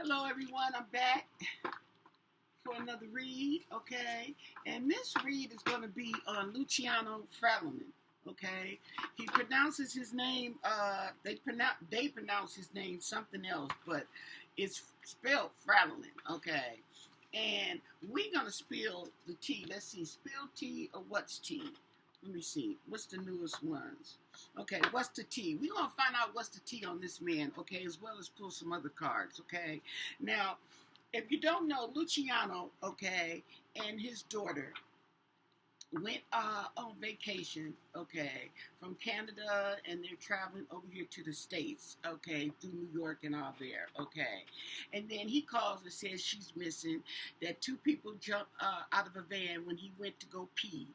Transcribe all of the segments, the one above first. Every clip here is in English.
Hello, everyone. I'm back for another read, okay? And this read is going to be on Luciano Frattolin, okay? He pronounces his name, they pronounce his name something else, but it's spelled Frattolin, okay? And we're going to spill the tea. Let's see, spill tea or what's tea? Let me see. What's the newest ones? Okay, what's the tea? We're going to find out what's the tea on this man, okay, as well as pull some other cards, okay? Now, if you don't know, Luciano, okay, and his daughter went on vacation, okay, from Canada, and they're traveling over here to the States, okay, through New York and all there, okay. And then he calls and says she's missing, that two people jumped out of a van when he went to go pee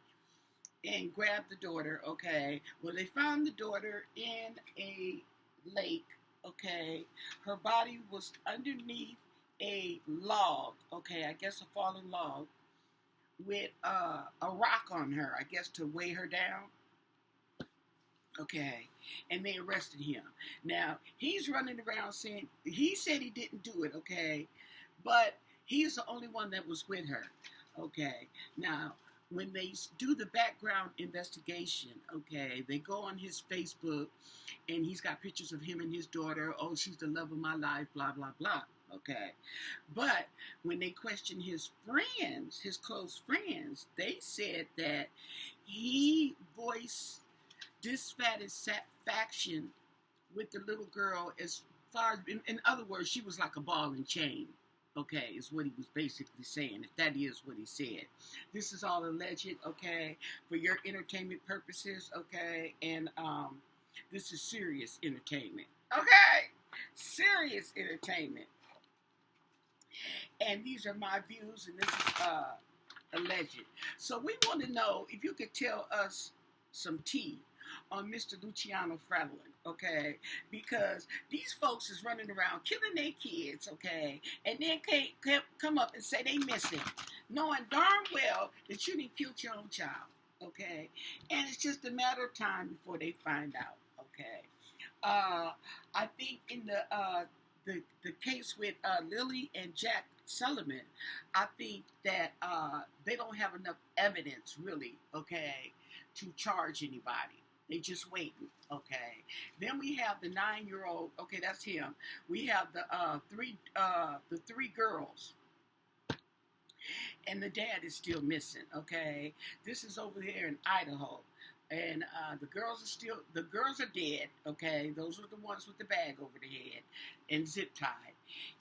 and grabbed the daughter, okay. Well, they found the daughter in a lake, okay. Her body was underneath a log, okay, I guess a fallen log, with a rock on her, I guess to weigh her down, okay, and they arrested him. Now, he's running around saying, he said he didn't do it, okay, but he's the only one that was with her, okay. Now, when they do the background investigation, okay, they go on his Facebook, and he's got pictures of him and his daughter. Oh, she's the love of my life, blah, blah, blah, okay. But when they question his friends, his close friends, they said that he voiced dissatisfaction with the little girl as far as, in other words, she was like a ball and chain. Okay, is what he was basically saying, if that is what he said. This is all alleged, okay, for your entertainment purposes, okay, and this is serious entertainment, okay? Serious entertainment. And these are my views, and this is alleged. So we want to know if you could tell us some tea on Mr. Luciano Frattolin, okay? Because these folks is running around killing their kids, okay? And then can't come up and say they missing, knowing darn well that you didn't kill your own child, okay? And it's just a matter of time before they find out, okay? I think in the case with Lily and Jack Sullivan, I think that they don't have enough evidence, really, okay, to charge anybody. They just waiting, okay. Then we have the 9-year-old. Okay, that's him. We have the three girls, and the dad is still missing. Okay, this is over here in Idaho, and the girls are dead. Okay, those are the ones with the bag over the head and zip tied.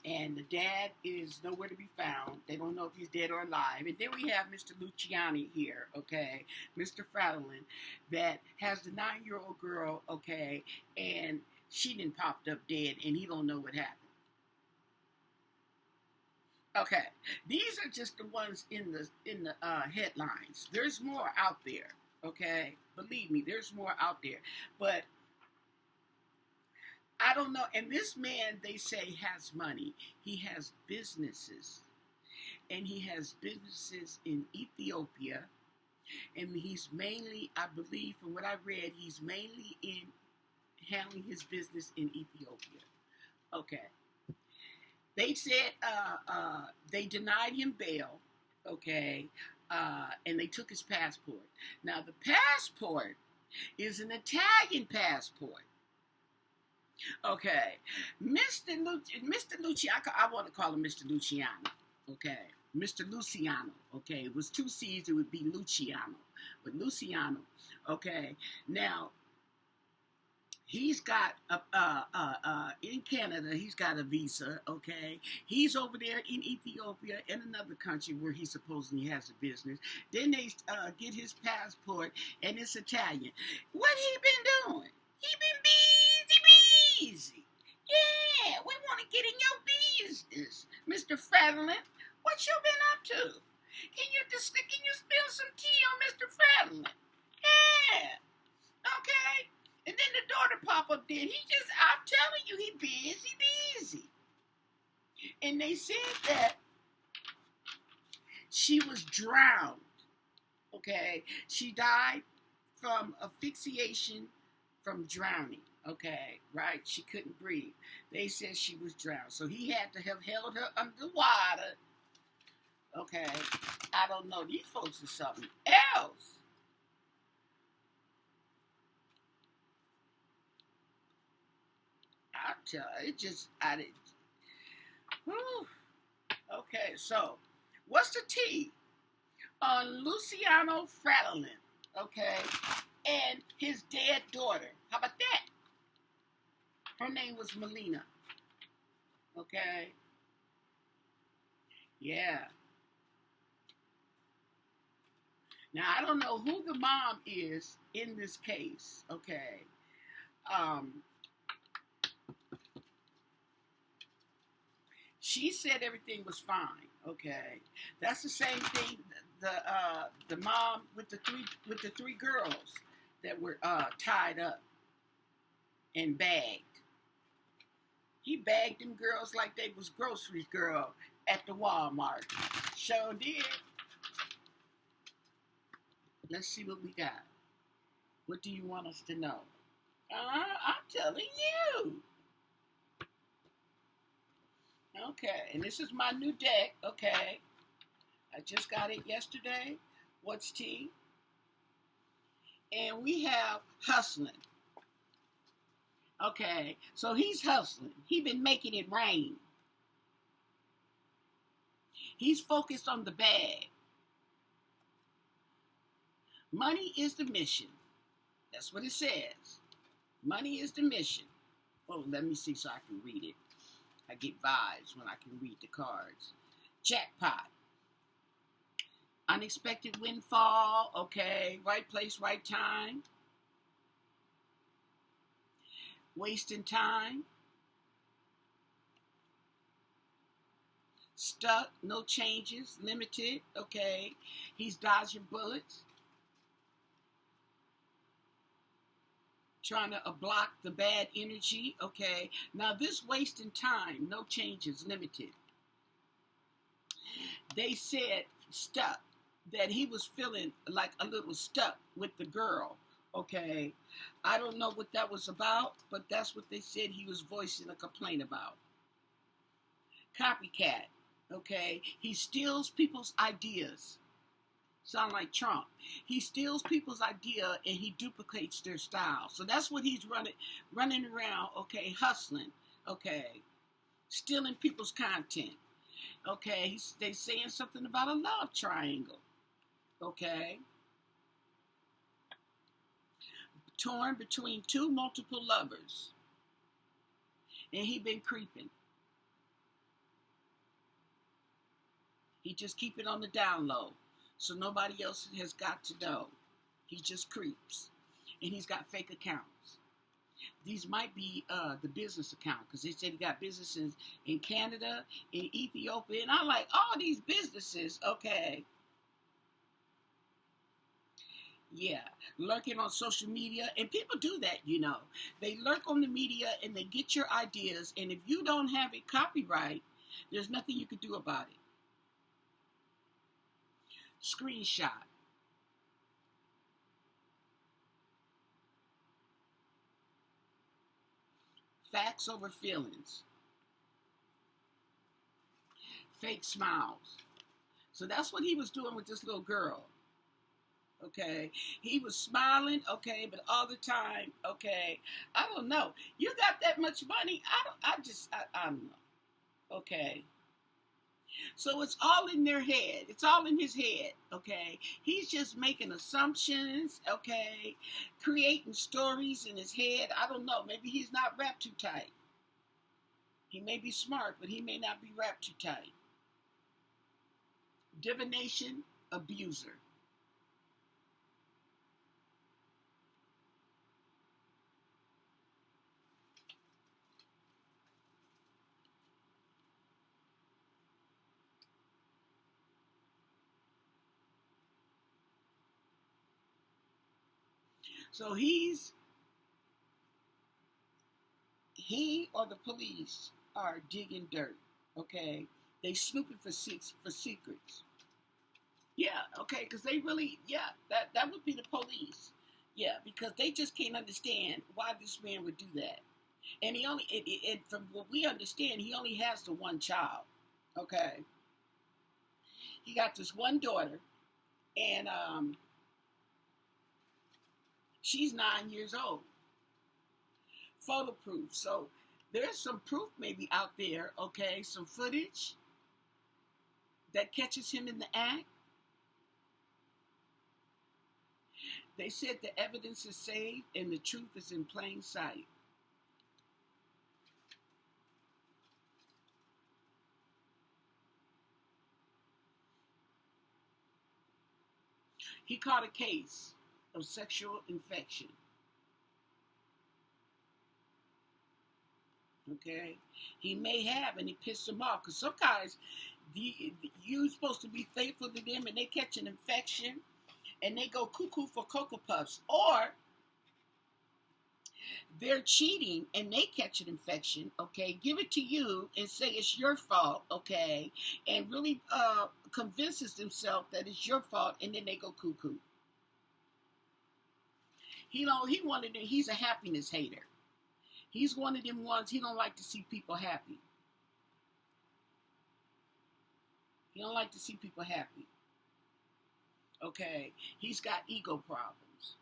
And the dad is nowhere to be found. They don't know if he's dead or alive. And then we have Mr. Luciani here, okay, Mr. Frattolin, that has the 9-year-old girl, okay, and she done popped up dead, and he don't know what happened. Okay, these are just the ones in the headlines. There's more out there, okay? Believe me, there's more out there, but I don't know. And this man, they say, has money. He has businesses. And he has businesses in Ethiopia. And he's mainly, I believe, from what I read, he's mainly in handling his business in Ethiopia. Okay. They said they denied him bail, okay, and they took his passport. Now, the passport is an Italian passport. Okay, Mr. Luciano, I want to call him Mr. Luciano, okay, Mr. Luciano, okay, it was 2 C's, it would be Luciano, but Luciano, okay, now, he's got, in Canada, he's got a visa, okay, he's over there in Ethiopia, in another country where he supposedly has a business, then they get his passport, and it's Italian. What he been doing? He been busy. Yeah, we want to get in your business, Mr. Frattolin. What you been up to? Can you spill some tea on Mr. Frattolin? Yeah. Okay. And then the daughter pop up there. I'm telling you, he busy. And they said that she was drowned. Okay. She died from asphyxiation from drowning. Okay, right? She couldn't breathe. They said she was drowned. So he had to have held her underwater. Okay, I don't know. These folks are something else. I tell you, it just, I didn't. Whew. Okay, so what's the T on Luciano Frattolin? Okay, and his dead daughter. How about that? Her name was Melina. Okay, yeah. Now I don't know who the mom is in this case. Okay, um, she said everything was fine. Okay, that's the same thing. The mom with the three girls that were tied up and bagged. He bagged them girls like they was groceries girl at the Walmart. Sure did. Let's see what we got. What do you want us to know? I'm telling you. Okay, and this is my new deck. Okay, I just got it yesterday. What's T? And we have hustling. Okay, so he's hustling. He been making it rain. He's focused on the bag. Money is the mission. That's what it says. Money is the mission. Oh, let me see so I can read it. I get vibes when I can read the cards. Jackpot. Unexpected windfall. Okay, right place, right time. Wasting time. Stuck, no changes, limited. Okay, he's dodging bullets. Trying to block the bad energy. Okay, now this wasting time, no changes, limited. They said stuck, that he was feeling like a little stuck with the girl. Okay, I don't know what that was about, but that's what they said he was voicing a complaint about. Copycat. Okay, he steals people's ideas. Sound like Trump. He steals people's idea and he duplicates their style. So that's what he's running around, okay, hustling, okay, stealing people's content. Okay, they saying something about a love triangle. Okay. Torn between two multiple lovers. And he been creeping. He just keep it on the down low. So nobody else has got to know. He just creeps. And he's got fake accounts. These might be the business account, because they said he got businesses in Canada, in Ethiopia, and I'm like, all these businesses, okay. Yeah, lurking on social media, and people do that, you know. They lurk on the media and they get your ideas, and if you don't have it copyright, there's nothing you can do about it. Screenshot. Facts over feelings. Fake smiles. So that's what he was doing with this little girl. Okay, he was smiling, okay, but all the time, okay, I don't know. You got that much money? I don't know. Okay. So it's all in their head. It's all in his head, okay? He's just making assumptions, okay? Creating stories in his head. I don't know. Maybe he's not wrapped too tight. He may be smart, but he may not be wrapped too tight. Divination, abuser. So he or the police are digging dirt, okay? They snooping for secrets. Yeah, okay, because they really, yeah, that would be the police. Yeah, because they just can't understand why this man would do that. And he only, from what we understand, he only has the one child. Okay, he got this one daughter, and she's 9 years old. Photo proof. So there's some proof maybe out there. Okay, some footage that catches him in the act. They said the evidence is saved and the truth is in plain sight. He caught a case of sexual infection. Okay, he may have, and he pissed them off because some guys, you're supposed to be faithful to them, and they catch an infection, and they go cuckoo for Cocoa Puffs, or they're cheating and they catch an infection. Okay, give it to you and say it's your fault. Okay, and really convinces themselves that it's your fault, and then they go cuckoo. He's a happiness hater. He's one of them ones, he don't like to see people happy. He don't like to see people happy. Okay, he's got ego problems.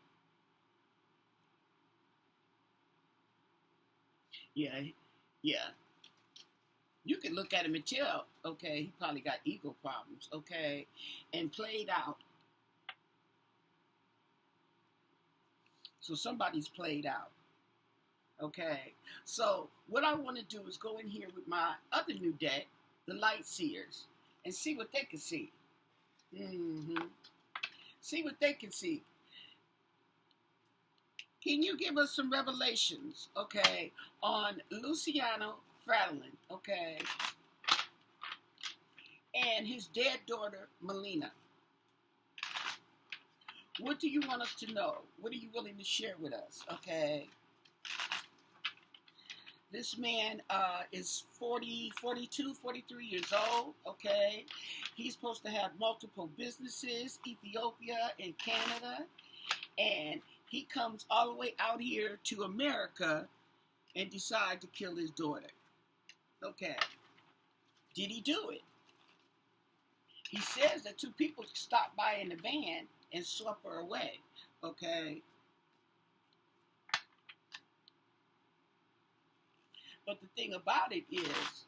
Yeah, yeah. You can look at him and tell, okay, he probably got ego problems, okay, and played out. So somebody's played out. Okay, so what I want to do is go in here with my other new deck, the Light Seers, and see what they can see. See what they can see. Can you give us some revelations, okay, on Luciano Frattolin, okay, and his dead daughter, Melina? What do you want us to know? What are you willing to share with us, okay? This man is 40, 42, 43 years old, okay? He's supposed to have multiple businesses, Ethiopia and Canada, and he comes all the way out here to America and decide to kill his daughter. Okay. Did he do it? He says that two people stopped by in the van and swept her away, okay? But the thing about it is,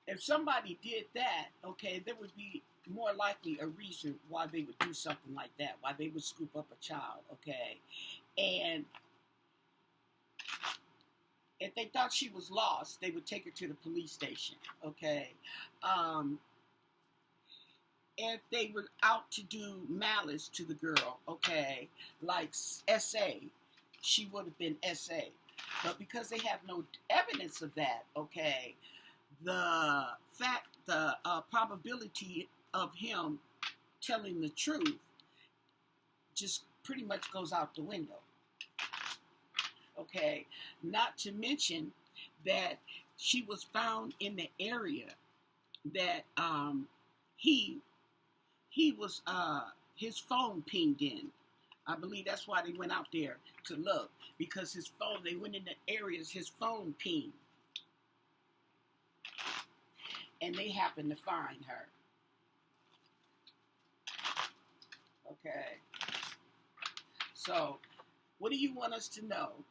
if somebody did that, okay, there would be more likely a reason why they would do something like that, why they would scoop up a child, okay? And if they thought she was lost, they would take her to the police station, okay? If they were out to do malice to the girl, okay, like S.A., she would have been S.A. But because they have no evidence of that, okay, the probability of him telling the truth just pretty much goes out the window. Okay, not to mention that she was found in the area that he was his phone pinged in. I believe that's why they went out there to look, because his phone, they went in the areas his phone pinged. And they happened to find her. Okay. So, what do you want us to know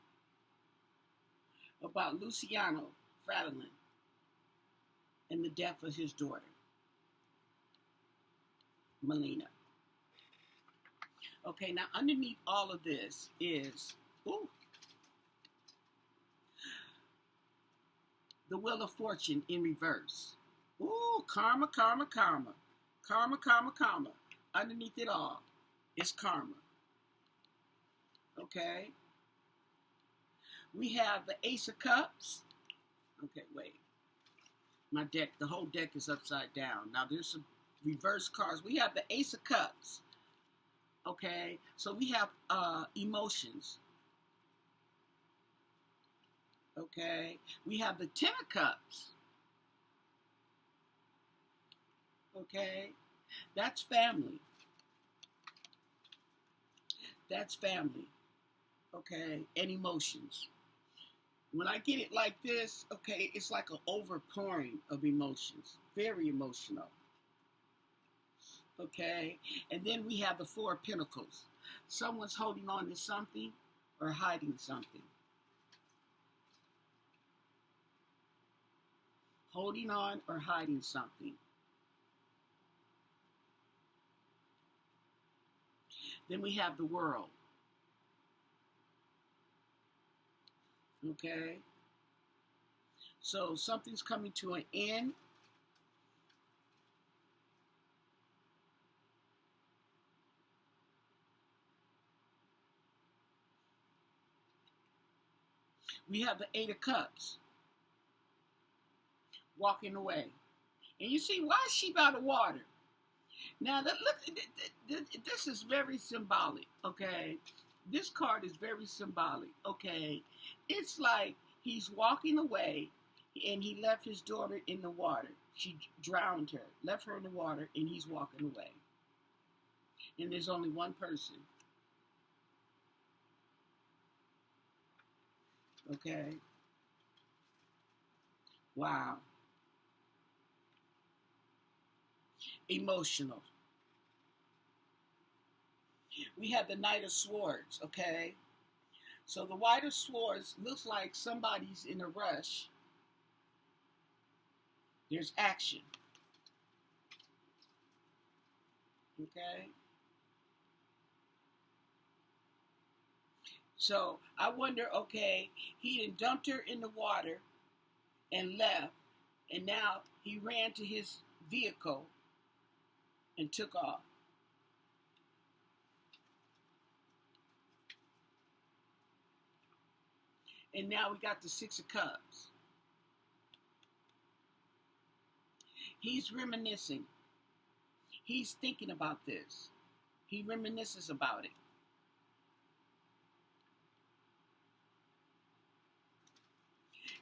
about Luciano Frattolin and the death of his daughter, Melina? Okay, now underneath all of this is, the Wheel of Fortune in reverse. Ooh, karma, karma, karma. Karma, karma, karma. Underneath it all is karma. Okay? We have the Ace of Cups. Okay, wait. My deck, the whole deck is upside down. Now there's some reverse cards. We have the Ace of Cups. Okay? So we have emotions. Okay? We have the Ten of Cups. Okay? That's family. That's family, okay, and emotions. When I get it like this, okay, it's like an overpouring of emotions, very emotional, okay? And then we have the Four of Pentacles. Someone's holding on to something or hiding something. Holding on or hiding something. Then we have the World, okay? So something's coming to an end. We have the Eight of Cups, walking away. And you see, why is she by the water? Now, look, this is very symbolic, okay? This card is very symbolic, okay? It's like he's walking away and he left his daughter in the water. She drowned her, left her in the water, and he's walking away. And there's only one person, okay? Wow. Emotional. We have the Knight of Swords, okay? So the Knight of Swords looks like somebody's in a rush. There's action, okay? So I wonder, okay, he done dumped her in the water and left, and now he ran to his vehicle and took off. And now we got the Six of Cups. He's reminiscing. He's thinking about this. He reminisces about it.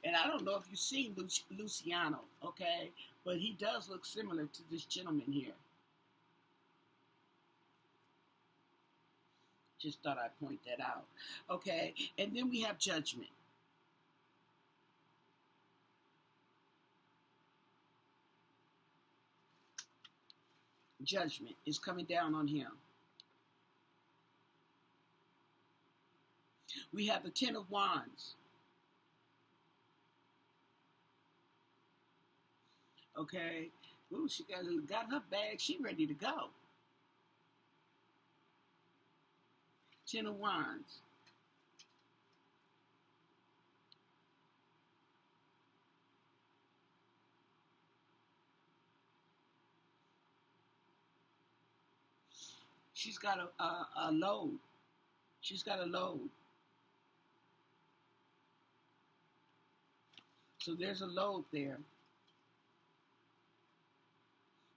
And I don't know if you've seen Luciano, okay? But he does look similar to this gentleman here. Just thought I'd point that out. Okay, and then we have Judgment. Judgment is coming down on him. We have the Ten of Wands. Okay. Ooh, she got her bag. She ready to go. Ten of Wands. She's got a load. She's got a load. So there's a load there.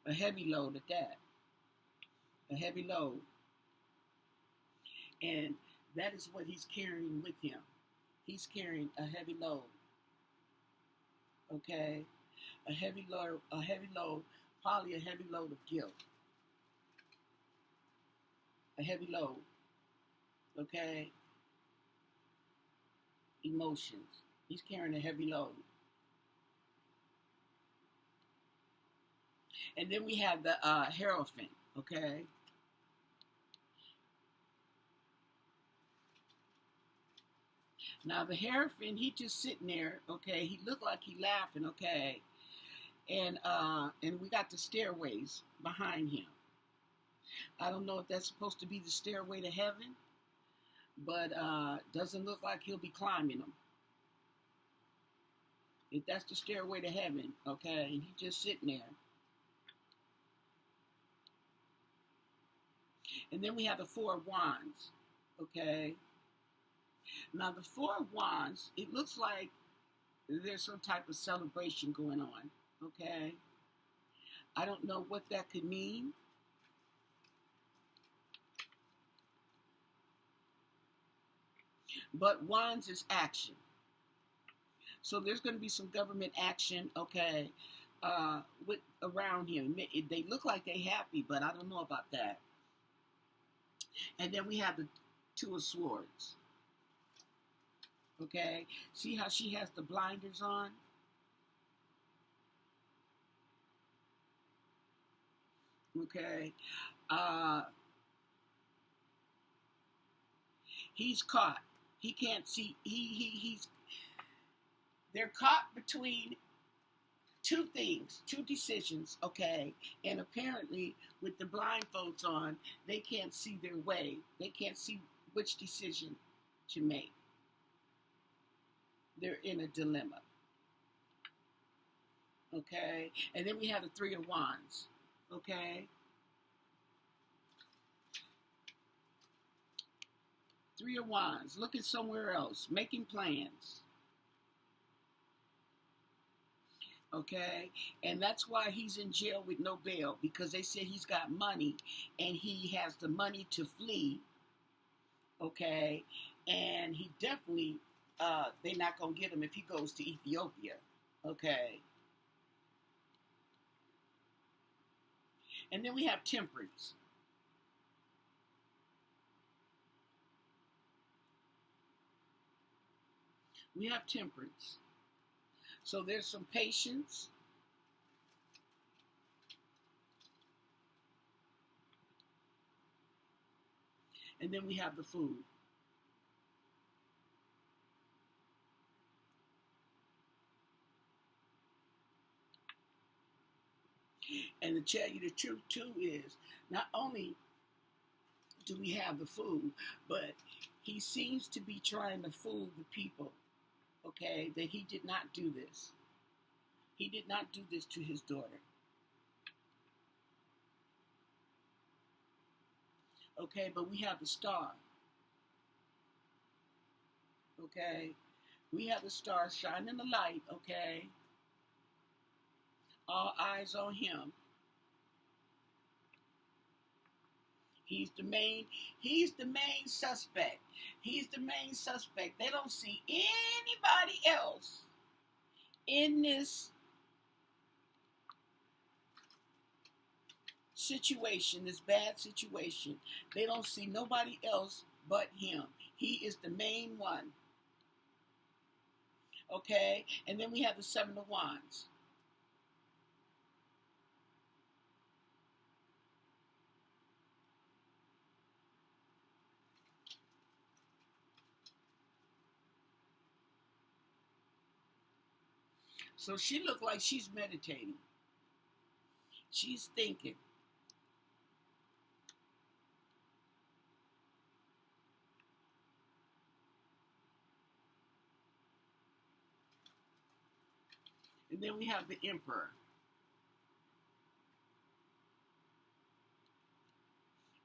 A heavy load at that. A heavy load. And that is what he's carrying with him. He's carrying a heavy load. Okay? A heavy load, probably a heavy load of guilt. A heavy load. Okay? Emotions. He's carrying a heavy load. And then we have the Hierophant, okay? Now the Hierophant, he just sitting there, okay? He looked like he laughing, okay? And we got the stairways behind him. I don't know if that's supposed to be the stairway to heaven, but doesn't look like he'll be climbing them. If that's the stairway to heaven, okay? And he's just sitting there. And then we have the Four of Wands, okay? Now, the Four of Wands, it looks like there's some type of celebration going on, okay? I don't know what that could mean. But Wands is action. So there's going to be some government action, okay, around him. They look like they're happy, but I don't know about that. And then we have Two of Swords. Okay, see how she has the blinders on? Okay, he's caught. He can't see. They're caught between two things, two decisions, okay? And apparently, with the blindfolds on, they can't see their way. They can't see which decision to make. They're in a dilemma, okay? And then we have the Three of Wands, okay? Three of Wands, looking somewhere else, making plans. Okay, and that's why he's in jail with no bail, because they said he's got money and he has the money to flee. Okay, and he definitely they're not gonna get him if he goes to Ethiopia. Okay, and then we have Temperance. We have Temperance. So there's some patience. And then we have the Fool. And to tell you the truth too is, not only do we have the Fool, but he seems to be trying to fool the people, okay, that he did not do this. He did not do this to his daughter. Okay, but we have the Star. Okay, we have the Star shining the light. Okay, all eyes on him. He's the main suspect. He's the main suspect. They don't see anybody else in this situation, this bad situation. They don't see nobody else but him. He is the main one. Okay? And then we have the Seven of Wands. So she looked like she's meditating. She's thinking. And then we have the Emperor.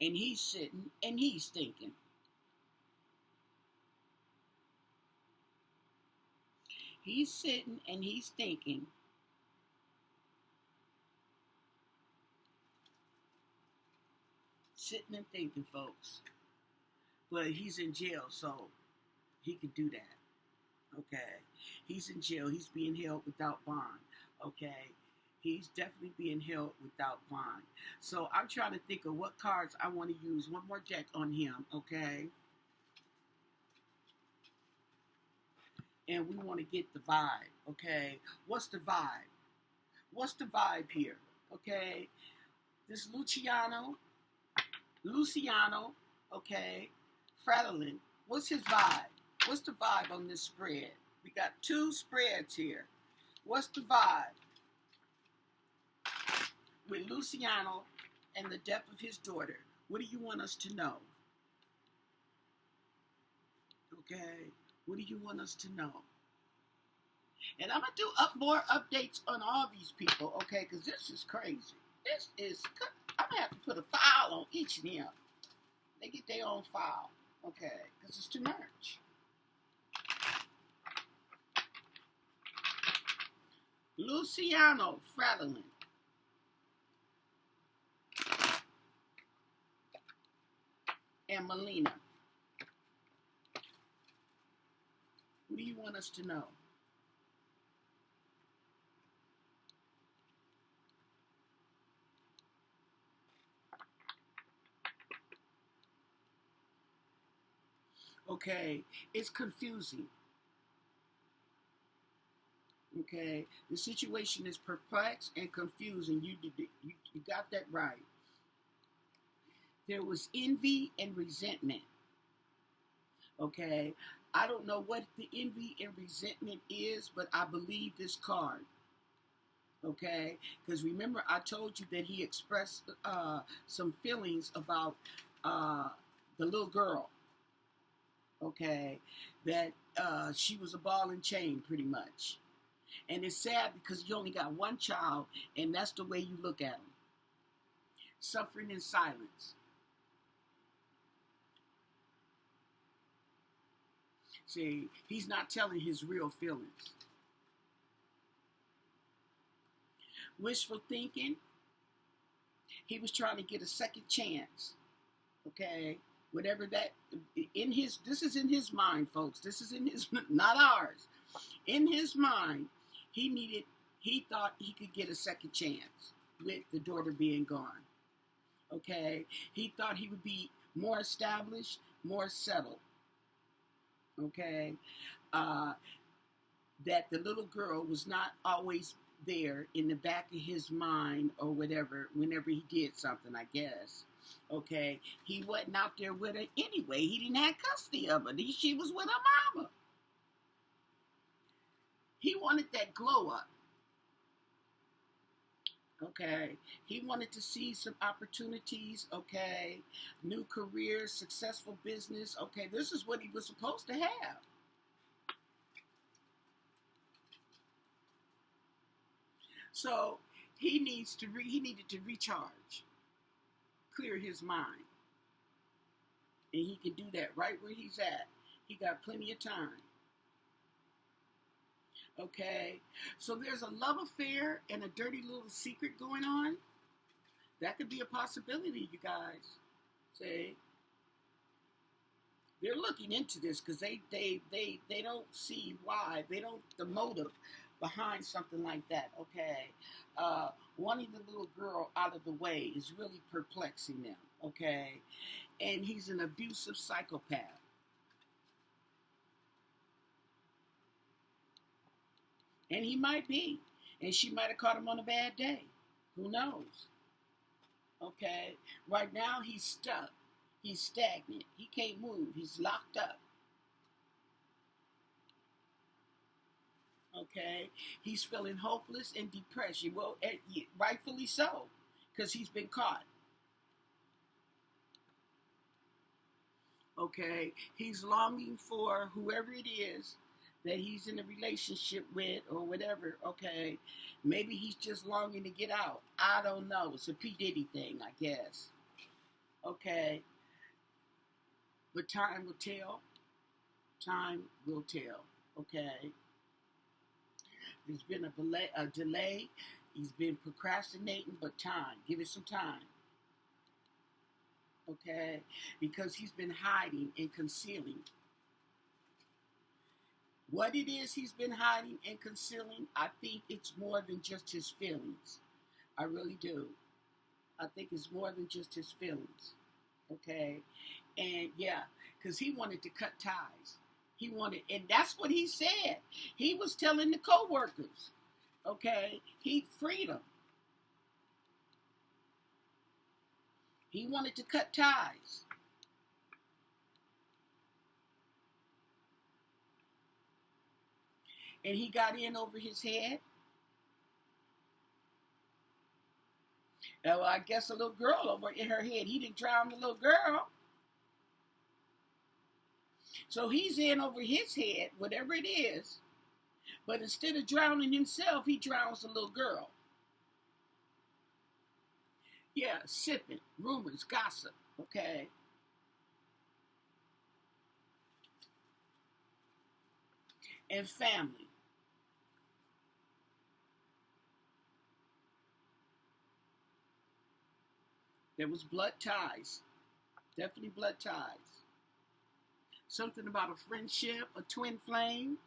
And he's sitting and he's thinking. He's sitting and he's thinking. Sitting and thinking, folks. But he's in jail, so he can do that. Okay. He's in jail. He's being held without bond. Okay. He's definitely being held without bond. So I'm trying to think of what cards I want to use. One more deck on him. Okay. And we want to get the vibe. Okay. What's the vibe? What's the vibe here? Okay. This Luciano, okay. Frattolin. What's his vibe? What's the vibe on this spread? We got two spreads here. What's the vibe with Luciano and the death of his daughter? What do you want us to know? Okay, what do you want us to know? And I'm going to do more updates on all these people, okay, because this is crazy. This is, I'm going to have to put a file on each of them. They get their own file, okay, because it's too much. Luciano Frattolin. And Melina. What do you want us to know? Okay, it's confusing. Okay, the situation is perplexed and confusing. You got that right. There was envy and resentment. Okay, I don't know what the envy and resentment is, but I believe this card. Okay, because remember I told you that he expressed some feelings about the little girl. Okay, that she was a ball and chain pretty much. And it's sad because you only got one child, and that's the way you look at them. Suffering in silence. See, he's not telling his real feelings. Wishful thinking. He was trying to get a second chance. Okay, whatever that in his. This is in his mind, folks. This is in his, not ours. In his mind, he thought he could get a second chance with the daughter being gone. Okay, he thought he would be more established, more settled. Okay, that the little girl was not always there in the back of his mind or whatever whenever he did something, I guess. Okay, he wasn't out there with her anyway. He didn't have custody of her. She was with her mama. He wanted that glow up. Okay, he wanted to see some opportunities. Okay, new career, successful business. Okay, this is what he was supposed to have. So he needed to recharge, clear his mind, and he can do that right where he's at. He got plenty of time. Okay, so there's a love affair and a dirty little secret going on. That could be a possibility, you guys. See, they're looking into this because they don't see why. They don't the motive behind something like that. Okay, wanting the little girl out of the way is really perplexing them. Okay, and he's an abusive psychopath. And he might be. And she might have caught him on a bad day. Who knows? Okay. Right now he's stuck. He's stagnant. He can't move. He's locked up. Okay. He's feeling hopeless and depressed. Well, rightfully so. Because he's been caught. Okay. He's longing for whoever it is that he's in a relationship with or whatever, okay, maybe he's just longing to get out. I don't know. It's a P. Diddy thing, I guess. Okay. But time will tell. Time will tell. Okay. There's been a delay. He's been procrastinating, but time. Give it some time. Okay. Because he's been hiding and concealing. What it is he's been hiding and concealing, I think it's more than just his feelings. I really do. I think it's more than just his feelings. Okay? And yeah, because he wanted to cut ties. He wanted, and that's what he said. He was telling the co-workers, okay, he freed them. He wanted to cut ties. And he got in over his head. Well, I guess a little girl over in her head. He didn't drown the little girl. So he's in over his head, whatever it is. But instead of drowning himself, he drowns the little girl. Yeah, sipping, rumors, gossip, okay? And family. There was blood ties. Definitely blood ties. Something about a friendship, a twin flame.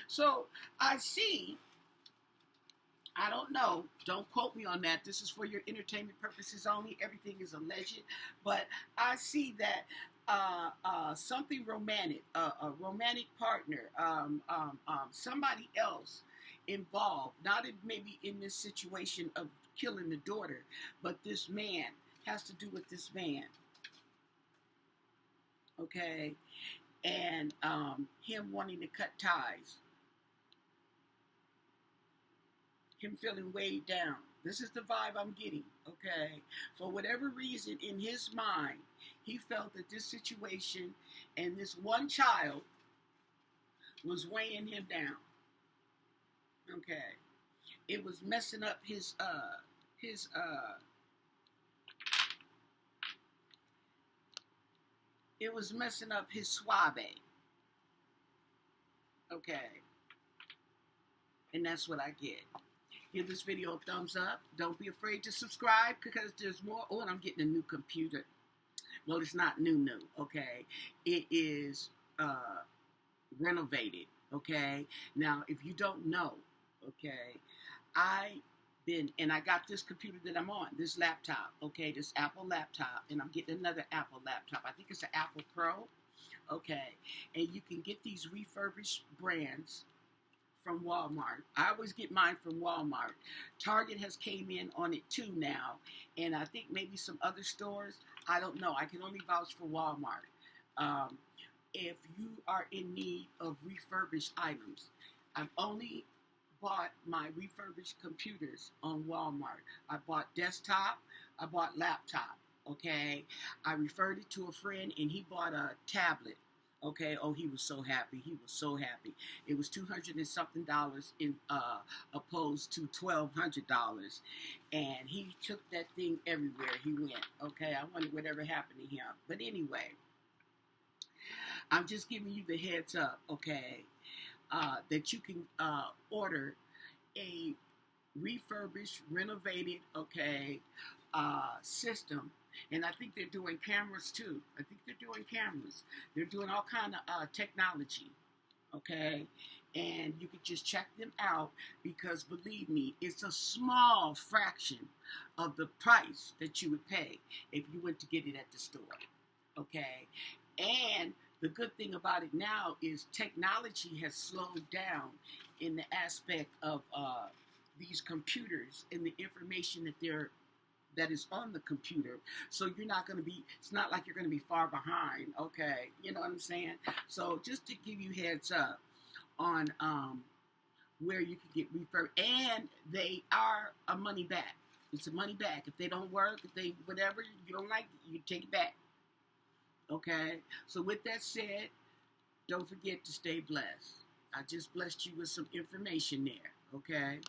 So I see, I don't know, don't quote me on that. This is for your entertainment purposes only. Everything is alleged. But I see that something romantic, a romantic partner, somebody else involved, not in, maybe in this situation of killing the daughter, but this man has to do with this man, okay, and him wanting to cut ties, him feeling weighed down. This is the vibe I'm getting, okay? For whatever reason, in his mind, he felt that this situation and this one child was weighing him down, okay? It was messing up it was messing up his suave, okay? And that's what I get. Give this video a thumbs up. Don't be afraid to subscribe because there's more. Oh, and I'm getting a new computer. Well, it's not new, okay? It is renovated, okay? Now, if you don't know, okay, I got this computer that I'm on, this laptop, okay, this Apple laptop, and I'm getting another Apple laptop. I think it's an Apple Pro, okay? And you can get these refurbished brands from Walmart. I always get mine from Walmart. Target has came in on it too now, and I think maybe some other stores. I don't know. I can only vouch for Walmart. If you are in need of refurbished items, I've only bought my refurbished computers on Walmart. I bought desktop, I bought laptop, okay? I referred it to a friend and he bought a tablet. Okay, oh, he was so happy. He was so happy. It was $200 and something in opposed to $1,200, and he took that thing everywhere he went. Okay, I wonder whatever happened to him. But anyway, I'm just giving you the heads up. Okay, that you can order a refurbished, renovated, okay, system. And I think they're doing cameras too. I think they're doing cameras. They're doing all kind of technology, okay? And you could just check them out because believe me, it's a small fraction of the price that you would pay if you went to get it at the store, okay? And the good thing about it now is technology has slowed down in the aspect of these computers and the information that is on the computer. So you're not going to be, it's not like you're going to be far behind, okay? You know what I'm saying? So just to give you heads up on where you can get refurbished. And they are a money back. It's a money back. If they don't work, if they, whatever, you don't like it, you take it back. Okay? So with that said, don't forget to stay blessed. I just blessed you with some information there, okay?